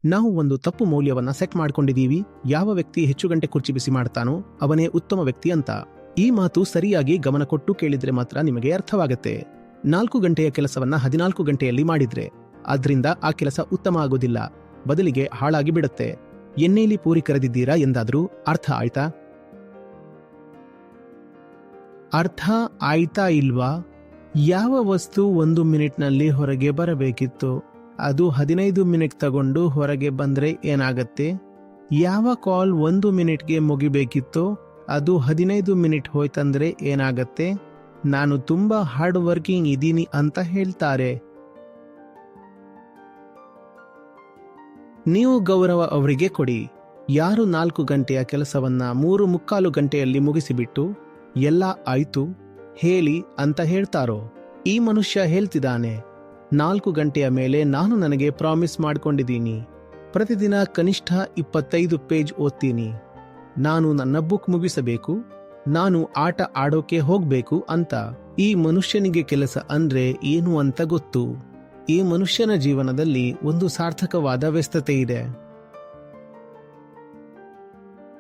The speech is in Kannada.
ನಾವು ಒಂದು ತಪ್ಪು ಮೌಲ್ಯವನ್ನ ಸೆಟ್ ಮಾಡ್ಕೊಂಡಿದೀವಿ. ಯಾವ ವ್ಯಕ್ತಿ ಹೆಚ್ಚು ಗಂಟೆ ಕುರ್ಚಿ ಬಿಸಿ ಮಾಡ್ತಾನೋ ಅವನೇ ಉತ್ತಮ ವ್ಯಕ್ತಿ ಅಂತ. ಈ ಮಾತು ಸರಿಯಾಗಿ ಗಮನ ಕೊಟ್ಟು ಕೇಳಿದ್ರೆ ಮಾತ್ರ ನಿಮಗೆ ಅರ್ಥವಾಗತ್ತೆ. 4 ಗಂಟೆಯ ಕೆಲಸವನ್ನ 14 ಗಂಟೆಯಲ್ಲಿ ಮಾಡಿದ್ರೆ ಆದ್ರಿಂದ ಆ ಕೆಲಸ ಉತ್ತಮ ಆಗೋದಿಲ್ಲ, ಬದಲಿಗೆ ಹಾಳಾಗಿ ಬಿಡುತ್ತೆ. ಎಣ್ಣೆಯಲ್ಲಿ ಪೂರಿ ಕರೆದಿದ್ದೀರಾ ಎಂದಾದ್ರೂ ಅರ್ಥ ಆಯ್ತಾ? ಅರ್ಥ ಆಯ್ತಾ ಇಲ್ವಾ? ಯಾವ ವಸ್ತು 1 ಮಿನಿಟ್ನಲ್ಲಿ ಹೊರಗೆ ಬರಬೇಕಿತ್ತು ಅದು 15 ಮಿನಿಟ್ ತಗೊಂಡು ಹೊರಗೆ ಬಂದ್ರೆ ಏನಾಗತ್ತೆ? ಯಾವ ಕಾಲ್ 1 ಮಿನಿಟ್ಗೆ ಮುಗಿಬೇಕಿತ್ತೋ ಅದು 15 ಮಿನಿಟ್ ಹೋಯ್ತಂದ್ರೆ ಏನಾಗತ್ತೆ? ನಾನು ತುಂಬಾ ಹಾರ್ಡ್ ವರ್ಕಿಂಗ್ ಇದ್ದೀನಿ ಅಂತ ಹೇಳ್ತಾರೆ. ನೀವು ಗೌರವ ಅವರಿಗೆ ಕೊಡಿ. ಯಾರು 4 ಗಂಟೆಯ ಕೆಲಸವನ್ನ 3 ಗಂಟೆಯಲ್ಲಿ ಮುಗಿಸಿಬಿಟ್ಟು ಎಲ್ಲ ಆಯ್ತು ಹೇಳಿ ಅಂತ ಹೇಳ್ತಾರೋ, ಈ ಮನುಷ್ಯ ಹೇಳ್ತಿದ್ದಾನೆ 4 ಗಂಟೆಯ ಮೇಲೆ ನಾನು ನನಗೆ ಪ್ರಾಮಿಸ್ ಮಾಡ್ಕೊಂಡಿದ್ದೀನಿ, ಪ್ರತಿದಿನ ಕನಿಷ್ಠ 25 ಪೇಜ್ ಓದ್ತೀನಿ, ನಾನು ನನ್ನ ಬುಕ್ ಮುಗಿಸಬೇಕು, ನಾನು ಆಟ ಆಡೋಕೆ ಹೋಗ್ಬೇಕು ಅಂತ. ಈ ಮನುಷ್ಯನಿಗೆ ಕೆಲಸ ಅಂದ್ರೆ ಏನು ಅಂತ ಗೊತ್ತು. ಈ ಮನುಷ್ಯನ ಜೀವನದಲ್ಲಿ ಒಂದು ಸಾರ್ಥಕವಾದ ವ್ಯಸ್ತತೆ ಇದೆ.